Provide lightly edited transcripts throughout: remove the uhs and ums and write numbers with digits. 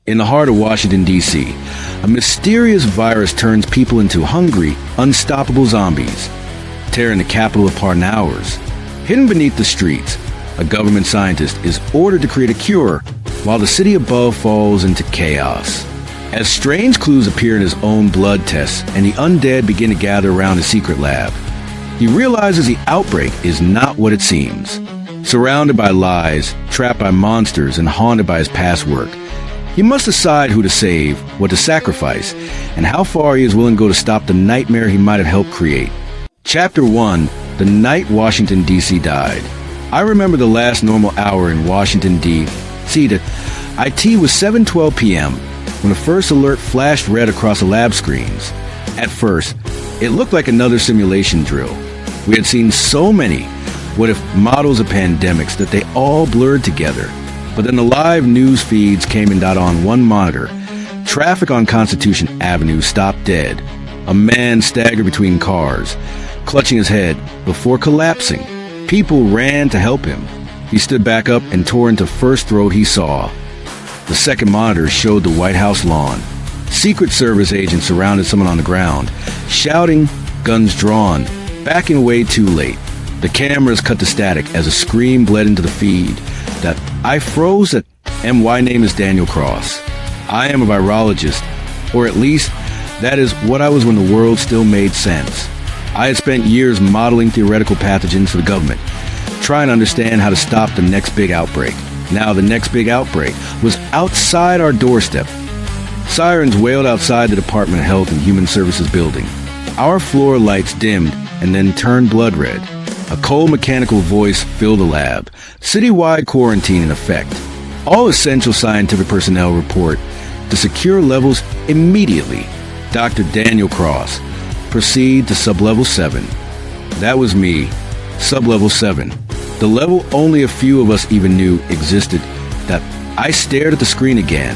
In the heart of Washington, D.C., a mysterious virus turns people into hungry, unstoppable zombies, tearing the Capitol apart in hours. Hidden beneath the streets, a government scientist is ordered to create a cure, while the city above falls into chaos. As strange clues appear in his own blood tests and the undead begin to gather around his secret lab, he realizes the outbreak is not what it seems. Surrounded by lies, trapped by monsters, and haunted by his past work, he must decide who to save, what to sacrifice, and how far he is willing to go to stop the nightmare he might have helped create. Chapter 1: The Night Washington, D.C. Died. I remember the last normal hour in Washington, D.C. It was 7:12 p.m. when the first alert flashed red across the lab screens. At first, it looked like another simulation drill. We had seen so many what-if models of pandemics that they all blurred together. But then the live news feeds came and on one monitor. Traffic on Constitution Avenue stopped dead. A man staggered between cars, clutching his head before collapsing. People ran to help him. He stood back up and tore into first throat he saw. The second monitor showed the White House lawn. Secret Service agents surrounded someone on the ground, shouting, guns drawn, backing away too late. The cameras cut to static as a scream bled into the feed. That I froze at my name is Daniel Cross. I am a virologist, or at least that is what I was when the world still made sense. I had spent years modeling theoretical pathogens for the government, trying to understand how to stop the next big outbreak. Now the next big outbreak was outside our doorstep. Sirens wailed outside the Department of Health and Human Services building. Our floor lights dimmed and then turned blood red. A cold mechanical voice filled the lab. Citywide quarantine in effect. All essential scientific personnel report to secure levels immediately. Dr. Daniel Cross. Proceed to sublevel 7. That was me. Sublevel 7. The level only a few of us even knew existed. That I stared at the screen again.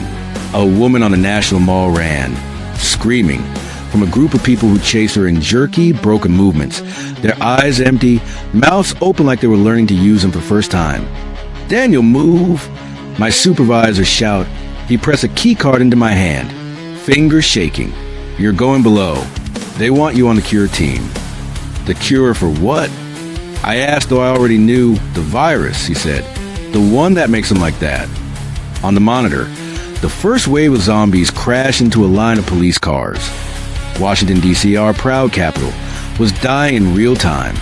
A woman on the National Mall ran, screaming, from a group of people who chased her in jerky, broken movements, their eyes empty, mouths open like they were learning to use them for the first time. "Daniel, move!" My supervisor shouted. He pressed a key card into my hand, fingers shaking. "You're going below. They want you on the cure team." "The cure for what?" I asked, though I already knew. "The virus," he said. "The one that makes them like that." On the monitor, the first wave of zombies crashed into a line of police cars. Washington, D.C., our proud capital, was dying in real time,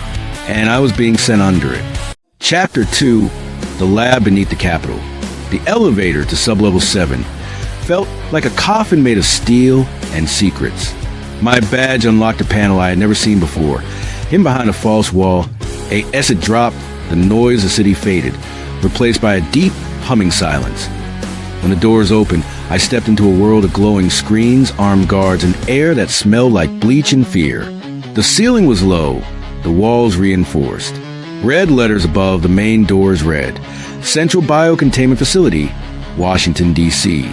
and I was being sent under it. Chapter 2: The Lab Beneath the Capitol. The elevator to sublevel 7 felt like a coffin made of steel and secrets. My badge unlocked a panel I had never seen before. Hidden behind a false wall, as it dropped, the noise of the city faded, replaced by a deep, humming silence. When the doors opened, I stepped into a world of glowing screens, armed guards, and air that smelled like bleach and fear. The ceiling was low, the walls reinforced. Red letters above the main doors read, Central Biocontainment Facility, Washington, D.C.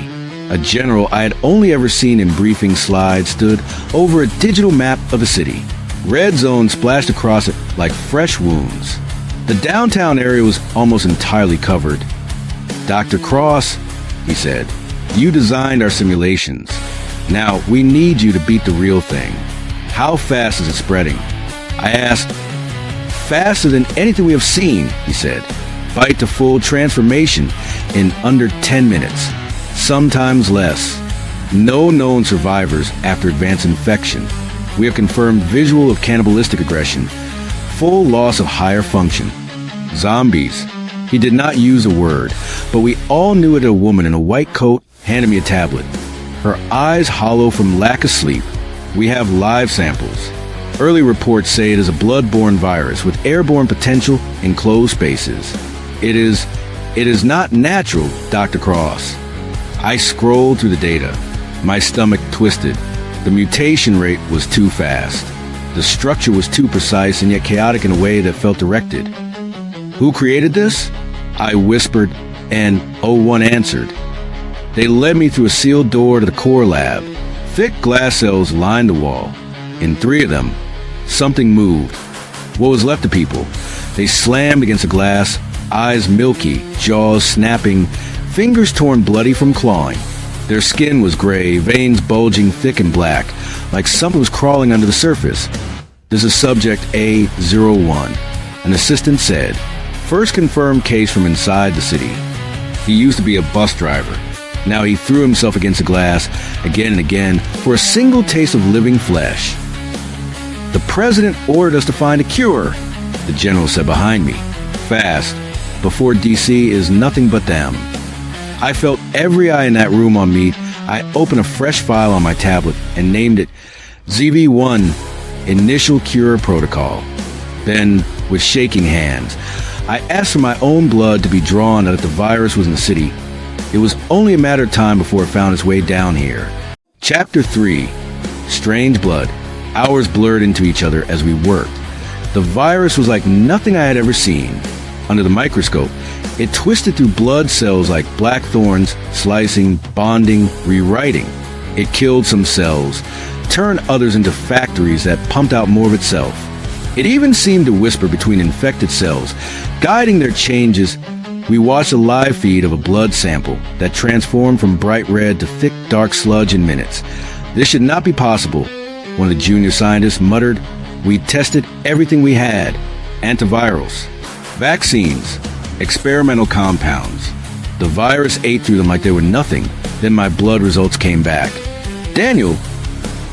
A general I had only ever seen in briefing slides stood over a digital map of the city. Red zones splashed across it like fresh wounds. The downtown area was almost entirely covered. "Dr. Cross," he said, "you designed our simulations. Now, we need you to beat the real thing. How fast is it spreading?" I asked. "Faster than anything we have seen," he said. "Bite to full transformation in under 10 minutes. Sometimes less. No known survivors after advanced infection. We have confirmed visual of cannibalistic aggression. Full loss of higher function. Zombies." He did not use a word, but we all knew it. A woman in a white coat handed me a tablet. Her eyes hollow from lack of sleep. "We have live samples. Early reports say it is a blood-borne virus with airborne potential in closed spaces. It is not natural, Dr. Cross." I scrolled through the data. My stomach twisted. The mutation rate was too fast. The structure was too precise and yet chaotic in a way that felt directed. "Who created this?" I whispered, and O1 answered. They led me through a sealed door to the core lab. Thick glass cells lined the wall. In 3 of them, something moved. What was left of people? They slammed against the glass, eyes milky, jaws snapping, fingers torn bloody from clawing. Their skin was gray, veins bulging thick and black, like something was crawling under the surface. "This is subject A01, an assistant said. "First confirmed case from inside the city. He used to be a bus driver. Now he threw himself against the glass again and again for a single taste of living flesh. The president ordered us to find a cure," the general said behind me. "Fast, before D.C. is nothing but them." I felt every eye in that room on me. I opened a fresh file on my tablet and named it ZV1, Initial Cure Protocol. Then, with shaking hands, I asked for my own blood to be drawn now that the virus was in the city. It was only a matter of time before it found its way down here. Chapter 3. Strange Blood. Hours blurred into each other as we worked. The virus was like nothing I had ever seen. Under the microscope, it twisted through blood cells like black thorns, slicing, bonding, rewriting. It killed some cells, turned others into factories that pumped out more of itself. It even seemed to whisper between infected cells, guiding their changes. We watched a live feed of a blood sample that transformed from bright red to thick, dark sludge in minutes. "This should not be possible," one of the junior scientists muttered. "We tested everything we had. Antivirals, vaccines, experimental compounds. The virus ate through them like they were nothing. Then my blood results came back." "Daniel,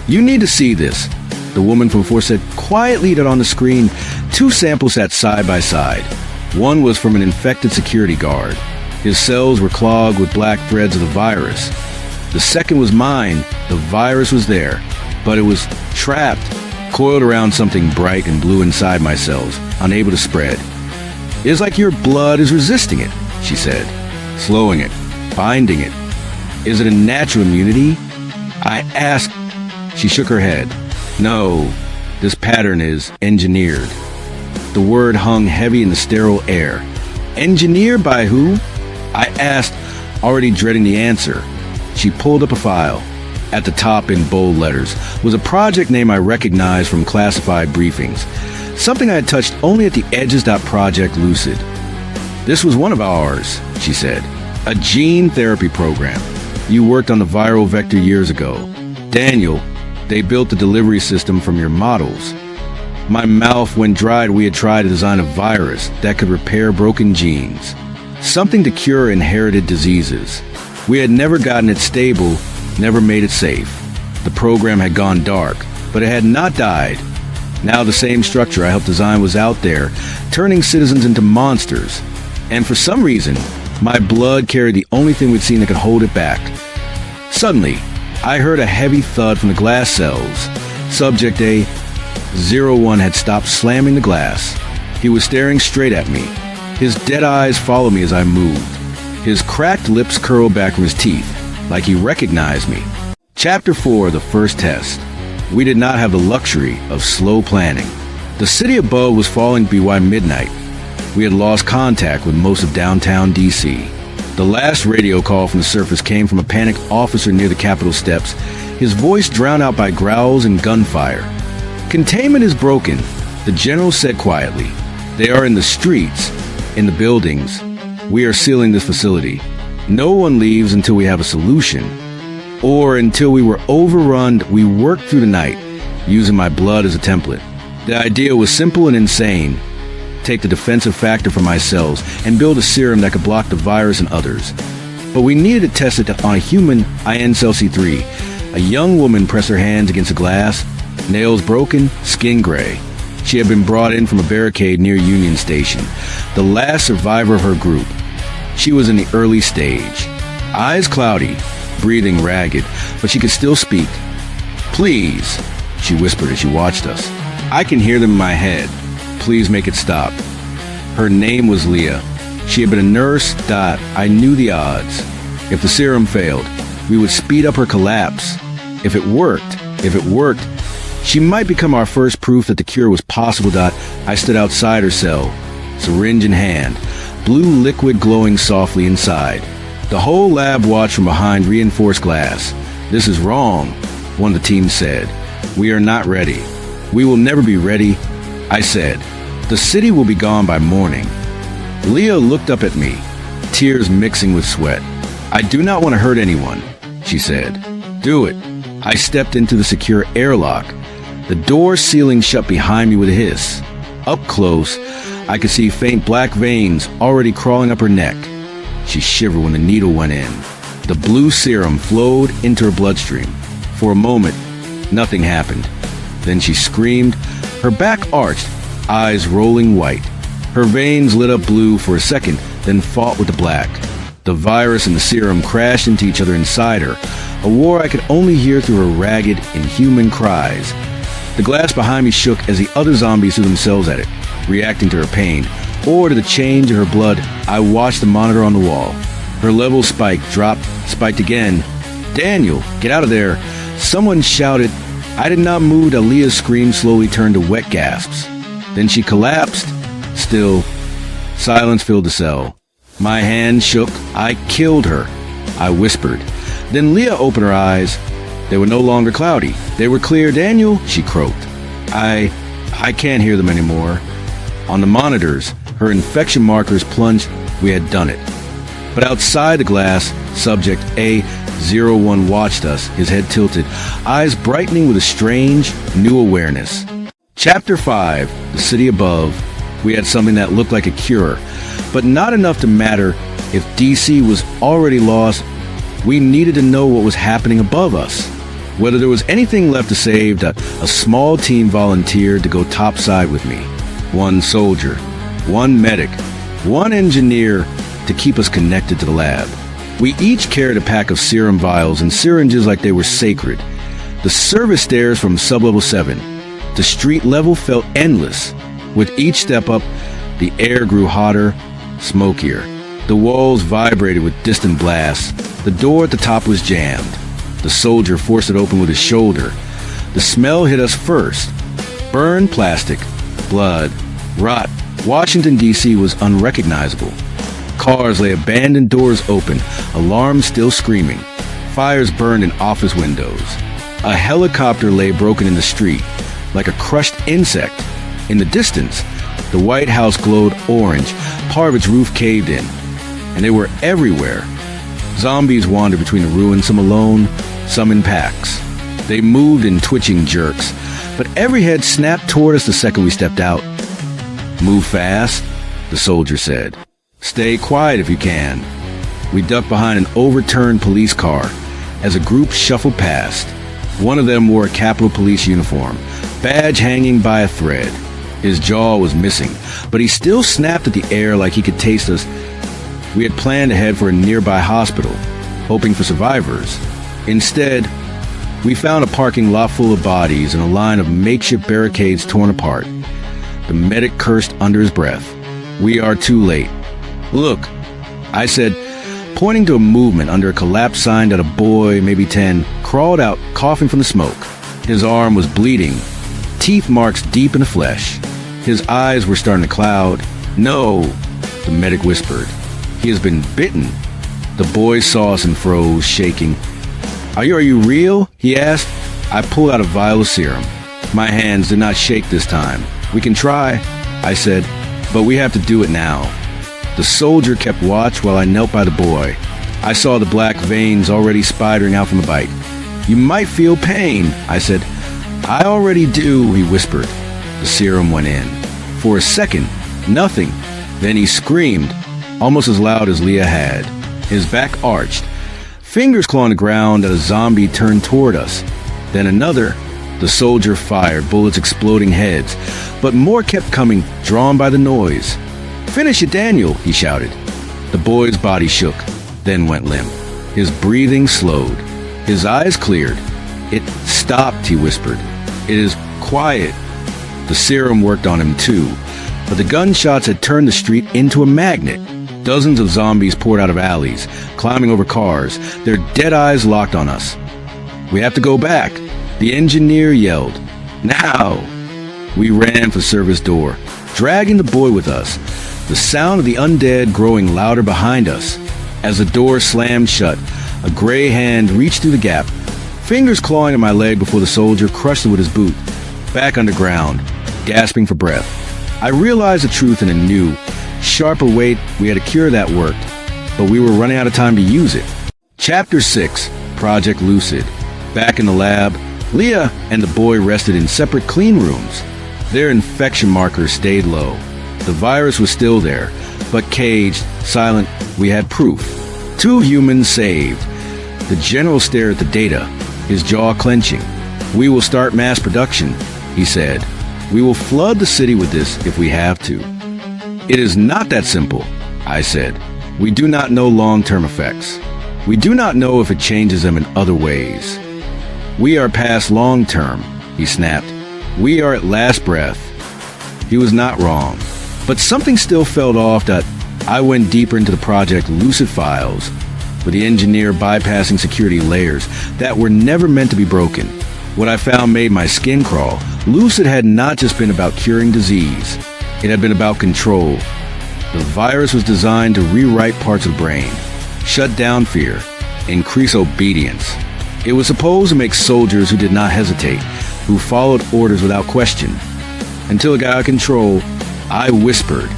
you need to see this," the woman from before said quietly. That on the screen, two samples sat side by side. One was from an infected security guard. His cells were clogged with black threads of the virus. The second was mine. The virus was there, but it was trapped, coiled around something bright and blue inside my cells, unable to spread. "It is like your blood is resisting it," she said, slowing it, binding it. "Is it a natural immunity?" I asked. She shook her head. "No, this pattern is engineered." The word hung heavy in the sterile air. "Engineered by who?" I asked, already dreading the answer. She pulled up a file. At the top, in bold letters, was a project name I recognized from classified briefings. Something I had touched only at the edges. Project Lucid. "This was one of ours," she said. "A gene therapy program. You worked on the viral vector years ago. Daniel, they built the delivery system from your models." My mouth went dry. We had tried to design a virus that could repair broken genes. Something to cure inherited diseases. We had never gotten it stable, never made it safe. The program had gone dark, but it had not died. Now the same structure I helped design was out there, turning citizens into monsters. And for some reason, my blood carried the only thing we'd seen that could hold it back. Suddenly, I heard a heavy thud from the glass cells. Subject A01 had stopped slamming the glass. He was staring straight at me. His dead eyes followed me as I moved. His cracked lips curled back from his teeth, like he recognized me. Chapter 4, The First Test. We did not have the luxury of slow planning. The city above was falling by midnight. We had lost contact with most of downtown D.C. The last radio call from the surface came from a panicked officer near the Capitol steps, his voice drowned out by growls and gunfire. "Containment is broken," the general said quietly. "They are in the streets, in the buildings. We are sealing this facility. No one leaves until we have a solution. Or until we were overrun." We worked through the night, using my blood as a template. The idea was simple and insane. Take the defensive factor from my cells and build a serum that could block the virus and others. But we needed to test it on a human INCLC3. A young woman pressed her hands against the glass, nails broken, skin gray. She had been brought in from a barricade near Union Station, the last survivor of her group. She was in the early stage. Eyes cloudy, breathing ragged, but she could still speak. "Please," she whispered as she watched us. I can hear them in my head. "Please make it stop." Her name was Leah. She had been a nurse. I knew the odds. If the serum failed, we would speed up her collapse. If it worked, she might become our first proof that the cure was possible. I stood outside her cell, syringe in hand, blue liquid glowing softly inside. The whole lab watched from behind reinforced glass. "This is wrong," one of the team said. "We are not ready. We will never be ready," I said. "The city will be gone by morning." Leah looked up at me, tears mixing with sweat. "I do not want to hurt anyone," she said. Do it. I stepped into the secure airlock. The door ceiling shut behind me with a hiss. Up close, I could see faint black veins already crawling up her neck. She shivered when the needle went in. The blue serum flowed into her bloodstream. For a moment, nothing happened. Then she screamed, her back arched, eyes rolling white. Her veins lit up blue for a second, then fought with the black. The virus and the serum crashed into each other inside her, a war I could only hear through her ragged, inhuman cries. The glass behind me shook as the other zombies threw themselves at it, reacting to her pain, or to the change in her blood. I watched the monitor on the wall. Her level spiked, dropped, spiked again. Daniel, get out of there. Someone shouted. I did not move. Aaliyah's scream slowly turned to wet gasps. Then she collapsed. Still, silence filled the cell. My hand shook. I killed her, I whispered. Then Leah opened her eyes. They were no longer cloudy. They were clear. Daniel, she croaked. I can't hear them anymore. On the monitors, her infection markers plunged. We had done it. But outside the glass, Subject A01 watched us, his head tilted, eyes brightening with a strange, new awareness. Chapter 5, The City Above. We had something that looked like a cure, but not enough to matter if DC was already lost. We needed to know what was happening above us. Whether there was anything left to save, a small team volunteered to go topside with me. One soldier, one medic, one engineer to keep us connected to the lab. We each carried a pack of serum vials and syringes like they were sacred. The service stairs from sublevel 7 to street level felt endless. With each step up, the air grew hotter, smokier. The walls vibrated with distant blasts. The door at the top was jammed. The soldier forced it open with his shoulder. The smell hit us first. Burned plastic, blood, rot. Washington, D.C. was unrecognizable. Cars lay abandoned, doors open, alarms still screaming. Fires burned in office windows. A helicopter lay broken in the street, like a crushed insect. In the distance, the White House glowed orange, part of its roof caved in. And they were everywhere. Zombies wandered between the ruins, some alone, some in packs. They moved in twitching jerks, but every head snapped toward us the second we stepped out. Move fast, the soldier said. Stay quiet if you can. We ducked behind an overturned police car as a group shuffled past. One of them wore a Capitol Police uniform, badge hanging by a thread. His jaw was missing, but he still snapped at the air like he could taste us. We had planned to head for a nearby hospital, hoping for survivors. Instead, we found a parking lot full of bodies and a line of makeshift barricades torn apart. The medic cursed under his breath. We are too late. Look, I said, pointing to a movement under a collapsed sign that a boy, maybe 10, crawled out, coughing from the smoke. His arm was bleeding, teeth marks deep in the flesh. His eyes were starting to cloud. No, the medic whispered. He has been bitten. The boy saw us and froze, shaking. Are you real? He asked. I pulled out a vial of serum. My hands did not shake this time. We can try, I said, but we have to do it now. The soldier kept watch while I knelt by the boy. I saw the black veins already spidering out from the bite. You might feel pain, I said. I already do, he whispered. The serum went in. For a second, nothing. Then he screamed, almost as loud as Leah had. His back arched. Fingers clawing the ground as a zombie turned toward us. Then another. The soldier fired, bullets exploding heads. But more kept coming, drawn by the noise. Finish it, Daniel, he shouted. The boy's body shook, then went limp. His breathing slowed. His eyes cleared. It stopped, he whispered. It is quiet. The serum worked on him too, but the gunshots had turned the street into a magnet. Dozens of zombies poured out of alleys, climbing over cars, their dead eyes locked on us. We have to go back, the engineer yelled. Now! We ran for the service door, dragging the boy with us, the sound of the undead growing louder behind us. As the door slammed shut, a gray hand reached through the gap, fingers clawing at my leg before the soldier crushed it with his boot. Back underground, gasping for breath. I realized the truth in a new, sharper way. We had a cure that worked, but we were running out of time to use it. Chapter 6, Project Lucid. Back in the lab, Leah and the boy rested in separate clean rooms. Their infection markers stayed low. The virus was still there, but caged, silent. We had proof. 2 humans saved. The general stared at the data, his jaw clenching. "We will start mass production," he said. "We will flood the city with this if we have to." "It is not that simple," I said. "We do not know long-term effects. We do not know if it changes them in other ways." "We are past long-term," he snapped. "We are at last breath." He was not wrong. But something still felt off. I went deeper into the Project Lucid files, with the engineer bypassing security layers that were never meant to be broken. What I found made my skin crawl. Lucid had not just been about curing disease. It had been about control. The virus was designed to rewrite parts of the brain, shut down fear, increase obedience. It was supposed to make soldiers who did not hesitate, who followed orders without question. Until it got out of control, I whispered.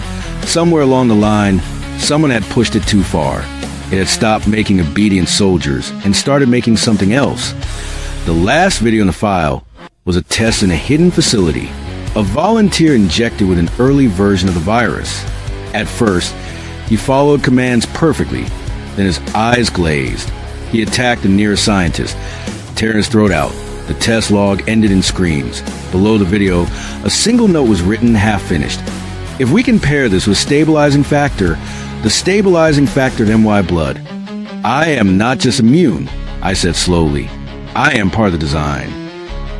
Somewhere along the line, someone had pushed it too far. It had stopped making obedient soldiers and started making something else. The last video in the file was a test in a hidden facility. A volunteer injected with an early version of the virus. At first, he followed commands perfectly. Then his eyes glazed. He attacked the nearest scientist, tearing his throat out. The test log ended in screams. Below the video, a single note was written, half-finished. "If we can pair this with stabilizing factor, the stabilizing factor of MY blood. I am not just immune," I said slowly. "I am part of the design."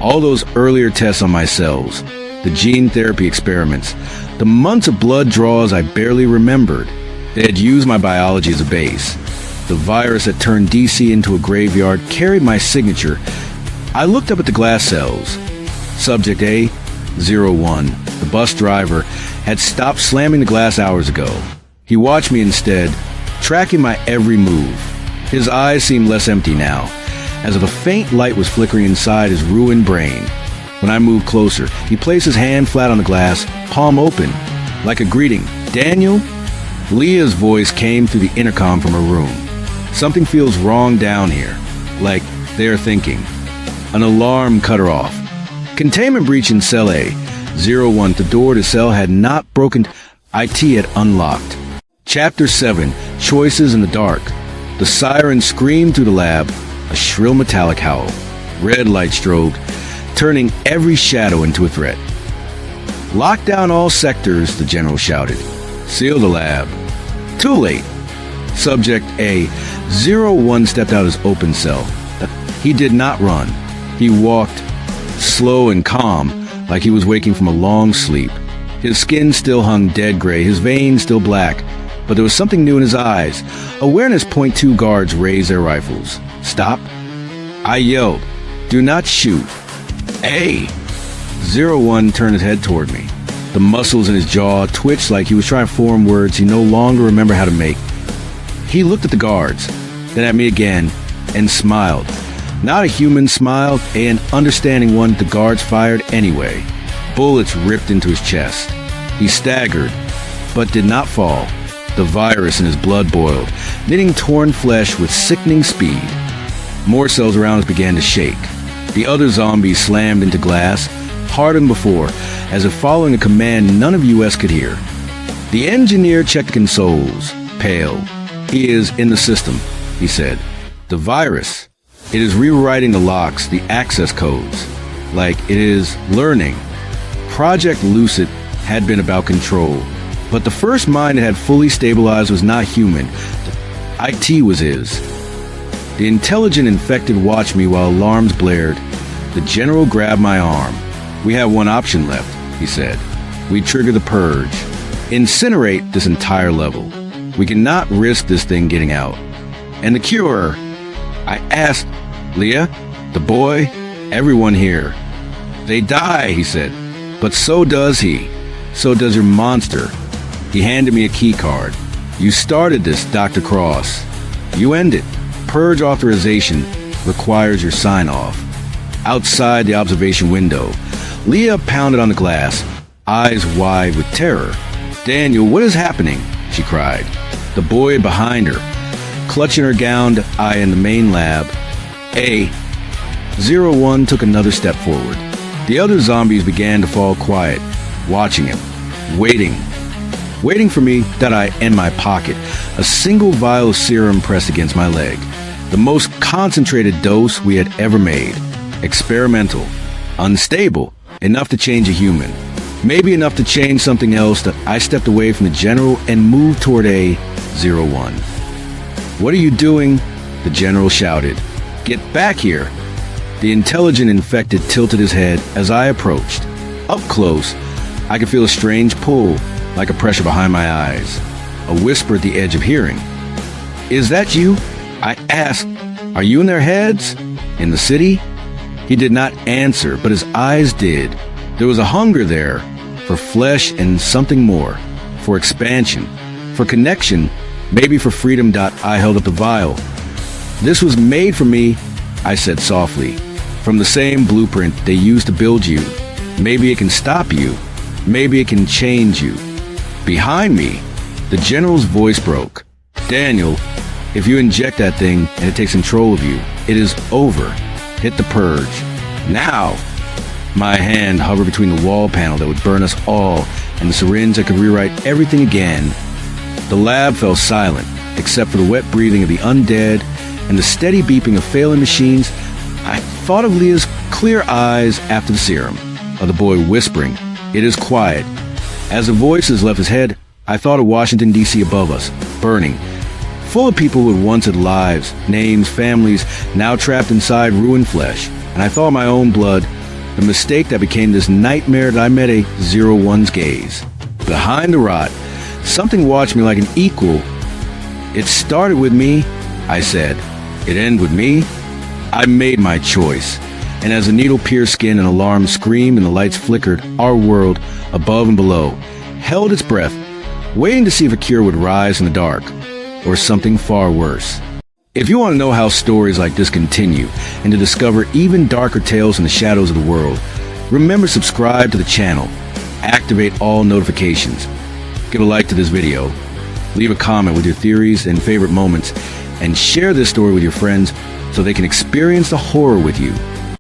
All those earlier tests on my cells, the gene therapy experiments, the months of blood draws I barely remembered, they had used my biology as a base. The virus that turned D.C. into a graveyard carried my signature. I looked up at the glass cells. Subject A-01, the bus driver, had stopped slamming the glass hours ago. He watched me instead, tracking my every move. His eyes seemed less empty now, as if a faint light was flickering inside his ruined brain. When I moved closer, he placed his hand flat on the glass, palm open, like a greeting. "Daniel?" Leah's voice came through the intercom from her room. "Something feels wrong down here, like they're thinking." An alarm cut her off. "Containment breach in cell A-01. The door to cell had not broken. IT had unlocked." Chapter 7, Choices in the Dark. The siren screamed through the lab, a shrill metallic howl. Red light strobed, turning every shadow into a threat. "Lock down all sectors," the general shouted. "Seal the lab." Too late. Subject A-01 stepped out of his open cell. He did not run. He walked, slow and calm, like he was waking from a long sleep. His skin still hung dead gray, his veins still black, but there was something new in his eyes. Awareness .2 guards raised their rifles. "Stop." I yelled, "Do not shoot." A-01 turned his head toward me. The muscles in his jaw twitched like he was trying to form words he no longer remembered how to make. He looked at the guards, then at me again, and smiled. Not a human smile, an understanding one the guards fired anyway. Bullets ripped into his chest. He staggered, but did not fall. The virus in his blood boiled, knitting torn flesh with sickening speed. More cells around us began to shake. The other zombies slammed into glass, harder than before, as if following a command none of US could hear. The engineer checked the consoles, pale. "He is in the system," he said. "The virus. It is rewriting the locks, the access codes. Like it is learning." Project Lucid had been about control, but the first mind it had fully stabilized was not human. IT was his. The intelligent infected watched me while alarms blared. The general grabbed my arm. "We have one option left," he said. "We trigger the purge. Incinerate this entire level. We cannot risk this thing getting out." "And the cure?" I asked. "Leah, the boy, everyone here." "They die," he said. "But so does he. So does your monster." He handed me a key card. "You started this, Dr. Cross. You end it. Purge authorization requires your sign-off." Outside the observation window, Leah pounded on the glass, eyes wide with terror. "Daniel, what is happening?" she cried. The boy behind her, clutching her gown, I in the main lab. 01 took another step forward. The other zombies began to fall quiet, watching him, waiting for me, that eye in my pocket, a single vial of serum pressed against my leg. The most concentrated dose we had ever made. Experimental, unstable, enough to change a human. Maybe enough to change something else. That I stepped away from the general and moved toward A01. "What are you doing?" the general shouted. "Get back here!" The intelligent infected tilted his head as I approached. Up close, I could feel a strange pull, like a pressure behind my eyes. A whisper at the edge of hearing. "Is that you?" I asked. "Are you in their heads? In the city?" He did not answer, but his eyes did. There was a hunger there, for flesh and something more, for expansion, for connection, maybe for freedom. I held up the vial. "This was made for me," I said softly, "from the same blueprint they used to build you. Maybe it can stop you. Maybe it can change you." Behind me, the general's voice broke. "Daniel, if you inject that thing and it takes control of you, it is over. Hit the purge. Now!" My hand hovered between the wall panel that would burn us all and the syringe that could rewrite everything again. The lab fell silent, except for the wet breathing of the undead and the steady beeping of failing machines. I thought of Leah's clear eyes after the serum, of the boy whispering, "It is quiet." As the voices left his head, I thought of Washington D.C. above us, burning, full of people who had once had lives, names, families, now trapped inside ruined flesh. And I thought of my own blood, the mistake that became this nightmare that I met A01's gaze. Behind the rot, something watched me like an equal. "It started with me," I said. "It ended with me." I made my choice. And as the needle pierced skin and alarms screamed and the lights flickered, our world, above and below, held its breath, waiting to see if a cure would rise in the dark, or something far worse. If you want to know how stories like this continue, and to discover even darker tales in the shadows of the world, remember to subscribe to the channel, activate all notifications, give a like to this video, leave a comment with your theories and favorite moments, and share this story with your friends so they can experience the horror with you.